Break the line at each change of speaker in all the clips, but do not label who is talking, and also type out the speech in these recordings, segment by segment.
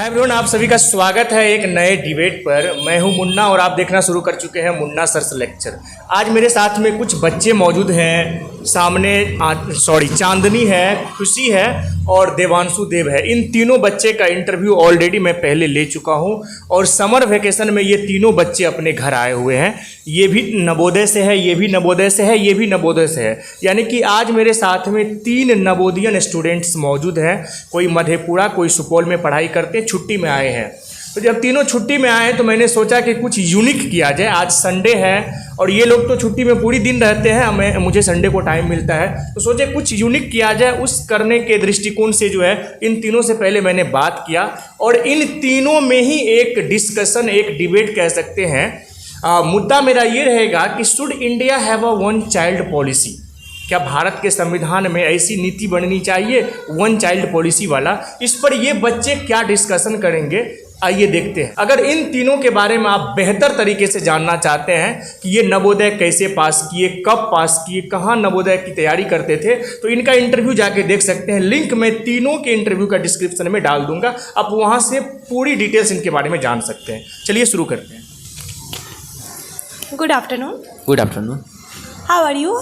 Hi everyone, आप सभी का स्वागत है एक नए डिबेट पर। मैं हूं मुन्ना और आप देखना शुरू कर चुके हैं मुन्ना सर्स लेक्चर। आज मेरे साथ में कुछ बच्चे मौजूद हैं। सामने चांदनी है, खुशी है और देवांशु देव है। इन तीनों बच्चे का इंटरव्यू ऑलरेडी मैं पहले ले चुका हूं और समर वेकेशन में ये तीनों बच्चे अपने घर आए हुए हैं। ये भी नवोदय से है, ये भी नवोदय से है, ये भी नवोदय से है। यानी कि आज मेरे साथ में 3 नवोदयन स्टूडेंट्स मौजूद हैं। कोई मधेपुरा, कोई सुपौल में पढ़ाई करते, छुट्टी में आए हैं। तो जब तीनों छुट्टी में आए तो मैंने सोचा कि कुछ यूनिक किया जाए। आज संडे है और ये लोग तो छुट्टी में पूरी दिन रहते हैं, मुझे संडे को टाइम मिलता है, तो सोचे कुछ यूनिक किया जाए। उस करने के दृष्टिकोण से जो है इन तीनों से पहले मैंने बात किया और इन तीनों में ही एक डिस्कशन, एक डिबेट कह सकते हैं। मुद्दा मेरा ये रहेगा कि should India have a one child policy. क्या भारत के संविधान में ऐसी नीति बननी चाहिए, वन चाइल्ड पॉलिसी वाला? इस पर ये बच्चे क्या डिस्कशन करेंगे, आइए देखते हैं। अगर इन तीनों के बारे में आप बेहतर तरीके से जानना चाहते हैं कि ये नवोदय कैसे पास किए, कब पास किए, कहाँ नवोदय की तैयारी करते थे, तो इनका इंटरव्यू जाके देख सकते हैं। लिंक मैं तीनों के इंटरव्यू का डिस्क्रिप्शन में डाल दूंगा, आप वहाँ से पूरी डिटेल्स इनके बारे में जान सकते हैं। चलिए शुरू करते हैं।
Good afternoon.
Good afternoon.
How are you?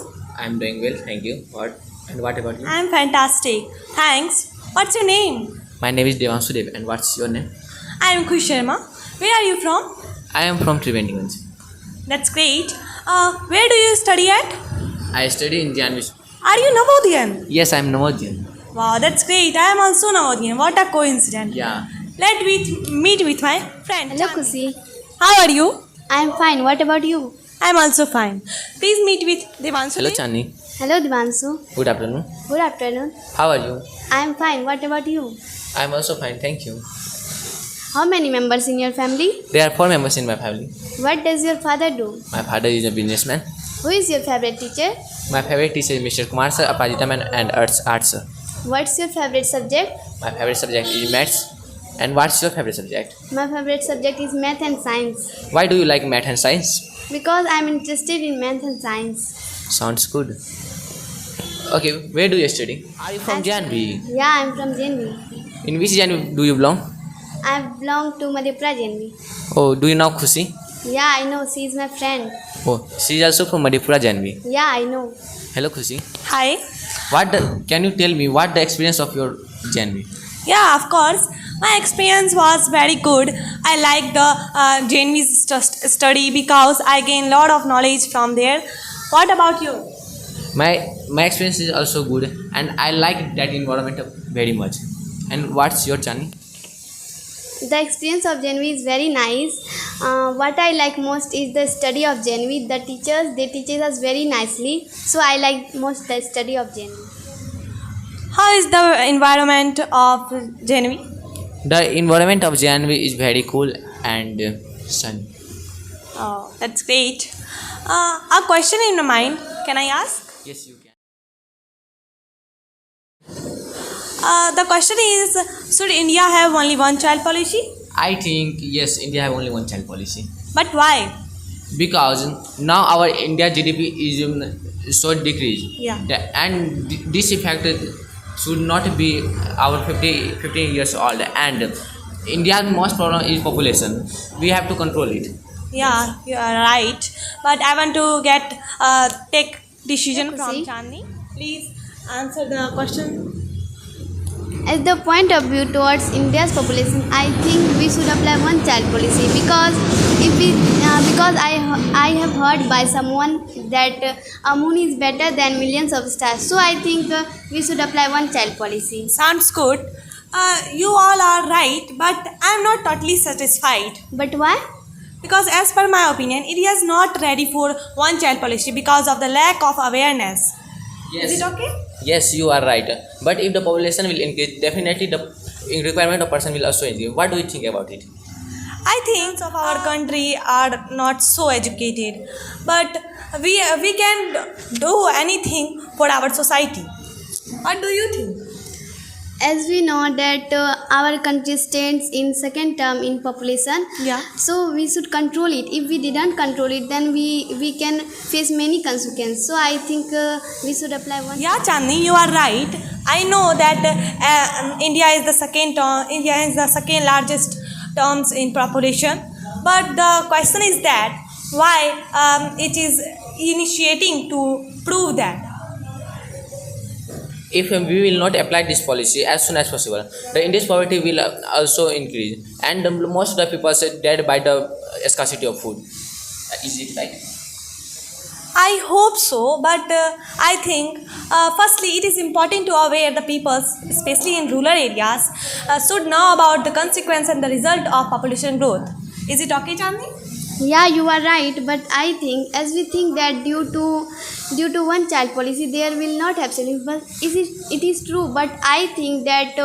I'm doing well, thank you. What about you?
I'm fantastic. Thanks. What's your name?
My name is Devanshu Dev, and what's your name?
I'm Khush Sharma. Where are you from?
I am from Trivandrum.
That's great. Where do you study at?
I study in Janvi.
Are you Navodhayan?
Yes, I'm Navodhayan.
Wow, that's great. I am also Navodhayan. What a coincidence.
Yeah.
Let me meet with my friend.
Hello,
Chandni.
Kushi.
How are you?
I'm fine. What about you?
I'm also fine. Please meet with Devanshu.
Hello, Chani.
Hello, Divanshu.
Good afternoon.
Good afternoon.
How are you?
I'm fine. What about you?
I'm also fine, thank you.
How many members in your family?
There are 4 members in my family.
What does your father do?
My father is a businessman.
Who is your favorite teacher?
My favorite teacher is Mr. Kumar sir, Apajita man, and Arts sir.
What's your favorite subject?
My favorite subject is maths. And what's your favorite subject?
My favorite subject is math and science.
Why do you like math and science?
Because I'm interested in math and science.
Sounds good. Okay, where do you study? Are you from Janvi?
Yeah, I'm from Janvi.
In which Janvi do you belong?
I belong to Madhepura Janvi.
Oh, do you know Khushi?
Yeah, I know. She is my friend.
Oh, she is also from Madhepura Janvi.
Yeah, I know.
Hello, Khushi.
Hi.
Can you tell me what the experience of your Janvi?
Yeah, of course. My experience was very good. I like the Janvi's study because I gain lot of knowledge from there. What about you?
My experience is also good, and I like that environment very much. And what's your Chani?
The experience of Janvi is very nice. What I like most is the study of Janvi. The teachers, they teach us very nicely. So I like most the study of Janvi.
How is the environment of Janvi?
The environment of Janvi is very cool and sunny.
Oh, that's great. A question in my mind. Can I ask?
Yes, you can.
The question is, should India have only one child policy?
I think yes, India have only one child policy.
But why?
Because now our India GDP is so decreased.
Yeah.
And this effect should not be our 15 years old, and India's most problem is population. We have to control it.
Yeah, you are right. But I want to take decision from
See?
Chandni. Please answer the question.
As the point of view towards India's population, I think we should apply one child policy because I have heard by someone that a moon is better than millions of stars. So I think we should apply one child policy.
Sounds good. You all are right, but I am not totally satisfied.
But why?
Because as per my opinion, India is not ready for one child policy because of the lack of awareness.
Yes.
Is it okay?
Yes, you are right. But if the population will increase, definitely the requirement of person will also increase. What do you think about it?
I think of our country are not so educated, but we can do anything for our society. What do you think?
as we know that our country stands in second term in population.
Yeah.
So we should control it. If we didn't control it, then we can face many consequences. So I think we should apply one.
Yeah, Chandni, you are right. I know that India is the second largest terms in population. But the question is that why it is initiating to prove that.
If we will not apply this policy as soon as possible, the India's poverty will also increase, and most of the people are dead by the scarcity of food. Is it right?
I hope so, but I think firstly it is important to aware the people, especially in rural areas, should know about the consequence and the result of population growth. Is it okay, Chandni?
Yeah, you are right, but I think as we think that due to one child policy there will not have savings, but it is true. But I think that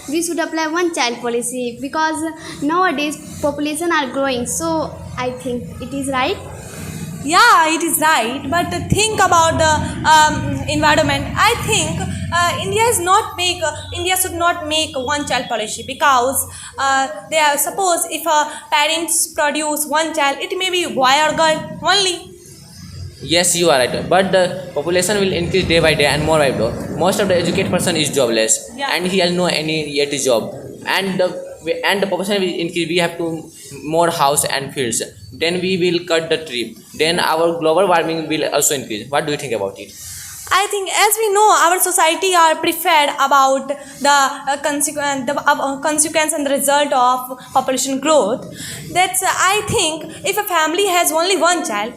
we should apply one child policy because nowadays population are growing. So I think it is right.
Yeah, it is right, but think about the environment. I think India should not make one child policy because they are, suppose if parents produce one child, it may be boy or girl only.
Yes, you are right. But the population will increase day by day and more by more. Most of the educated person is jobless,
Yeah.
and he has no any yet job. And the population will increase. We have to more house and fields. Then we will cut the tree. Then our global warming will also increase. What do you think about it?
I think as we know, our society are prepared about the consequence and the result of population growth. That's I think if a family has only one child,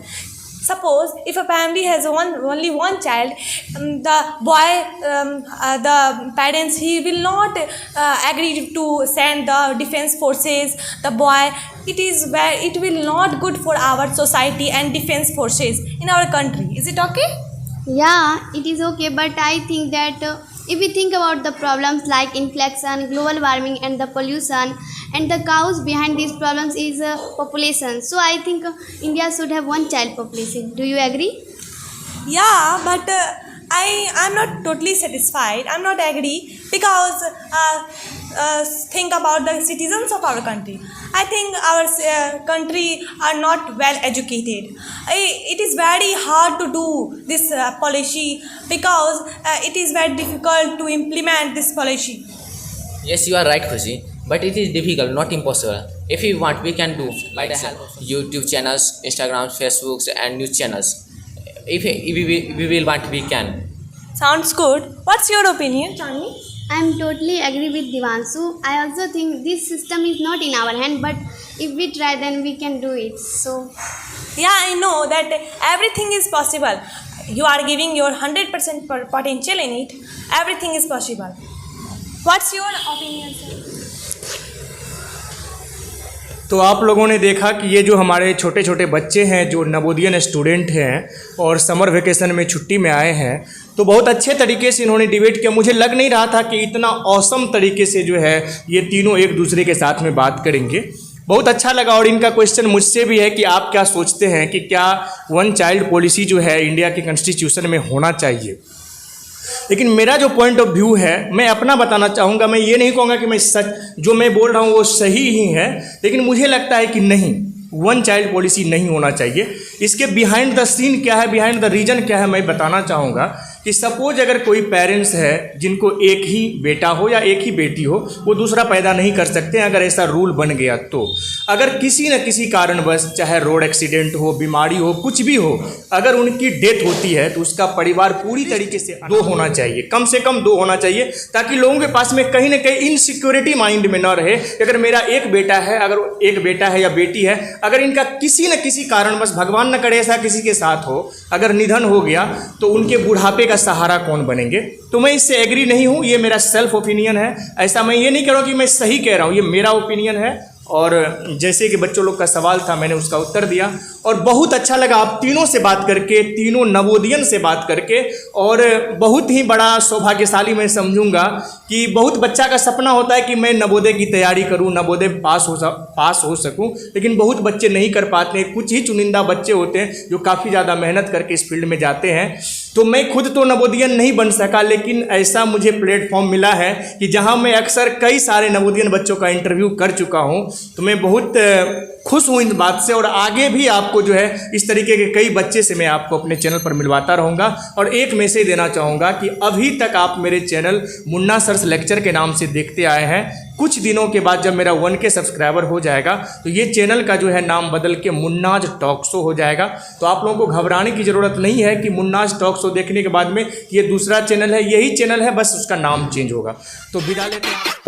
suppose if a family has only one child, the parents, he will not agree to send the defense forces. The boy, it will not good for our society and defense forces in our country. Is it okay?
Yeah, it is okay, but I think that if we think about the problems like inflation, global warming, and the pollution, and the cause behind these problems is population. So I think India should have one child population. Do you agree?
Yeah, but I'm not totally satisfied. I'm not agree because think about the citizens of our country. I think our country are not well educated. It is very hard to do this policy because it is very difficult to implement this policy.
Yes, you are right, Khushi. But it is difficult, not impossible. If we want, we can do by the help of YouTube channels, Instagram, Facebooks, and news channels. If we will want, we can.
Sounds good. What's your opinion, Chandni?
I am totally agree with Divanshu. I also think this system is not in our hand, but if we try, then we can do it. So
Yeah, I know that everything is possible. You are giving your 100% potential in it. Everything is possible. What's your opinion, sir?
तो आप लोगों ने देखा कि ये जो हमारे छोटे छोटे बच्चे हैं जो नवोदयन स्टूडेंट हैं और समर वेकेशन में छुट्टी में आए हैं, तो बहुत अच्छे तरीके से इन्होंने डिबेट किया। मुझे लग नहीं रहा था कि इतना औसम तरीके से जो है ये तीनों एक दूसरे के साथ में बात करेंगे। बहुत अच्छा लगा। और इनका क्वेश्चन मुझसे भी है कि आप क्या सोचते हैं कि क्या वन चाइल्ड पॉलिसी जो है इंडिया के कॉन्स्टिट्यूशन में होना चाहिए। लेकिन मेरा जो पॉइंट ऑफ व्यू है, मैं अपना बताना चाहूँगा। मैं ये नहीं कहूँगा कि मैं सच जो मैं बोल रहा हूँ वो सही ही है, लेकिन मुझे लगता है कि नहीं, वन चाइल्ड पॉलिसी नहीं होना चाहिए। इसके बिहाइंड द सीन क्या है, बिहाइंड द रीजन क्या है, मैं बताना चाहूँगा कि सपोज अगर कोई पेरेंट्स है जिनको एक ही बेटा हो या एक ही बेटी हो, वो दूसरा पैदा नहीं कर सकते हैं अगर ऐसा रूल बन गया तो। अगर किसी न किसी कारणवश, चाहे रोड एक्सीडेंट हो, बीमारी हो, कुछ भी हो, अगर उनकी डेथ होती है तो उसका परिवार पूरी तरीके से दो होना चाहिए, कम से कम दो होना चाहिए, ताकि लोगों के पास में कहीं ना कहीं इनसिक्योरिटी माइंड में न रहे कि अगर मेरा एक बेटा है, अगर एक बेटा है या बेटी है, अगर इनका किसी न किसी कारणवश, भगवान न करे ऐसा किसी के साथ हो, अगर निधन हो गया तो उनके बुढ़ापे का सहारा कौन बनेंगे। तो मैं इससे एग्री नहीं हूँ, ये मेरा सेल्फ ओपिनियन है। ऐसा मैं ये नहीं कह रहा हूँ कि मैं सही कह रहा हूँ, ये मेरा ओपिनियन है। और जैसे कि बच्चों लोग का सवाल था, मैंने उसका उत्तर दिया और बहुत अच्छा लगा आप तीनों से बात करके, तीनों नवोदयन से बात करके। और बहुत ही बड़ा सौभाग्यशाली मैं समझूंगा कि बहुत बच्चा का सपना होता है कि मैं नवोदय की तैयारी करूं, नवोदय पास हो सकूं, लेकिन बहुत बच्चे नहीं कर पाते हैं। कुछ ही चुनिंदा बच्चे होते हैं जो काफ़ी ज़्यादा मेहनत करके इस फील्ड में जाते हैं। तो मैं खुद तो नवोदियन नहीं बन सका, लेकिन ऐसा मुझे प्लेटफॉर्म मिला है कि जहां मैं अक्सर कई सारे नवोदियन बच्चों का इंटरव्यू कर चुका हूं। तो मैं बहुत खुश हूं इस बात से, और आगे भी आपको जो है इस तरीके के कई बच्चे से मैं आपको अपने चैनल पर मिलवाता रहूँगा। और एक मैसेज देना चाहूँगा कि अभी तक आप मेरे चैनल मुन्ना सर्स लेक्चर के नाम से देखते आए हैं। कुछ दिनों के बाद जब मेरा 1K सब्सक्राइबर हो जाएगा तो ये चैनल का जो है नाम बदल के मुन्नाज टॉक शो हो जाएगा। तो आप लोगों को घबराने की ज़रूरत नहीं है कि मुन्नाज टॉक शो देखने के बाद में ये दूसरा चैनल है, यही चैनल है, बस उसका नाम चेंज होगा। तो विदा लेते हैं।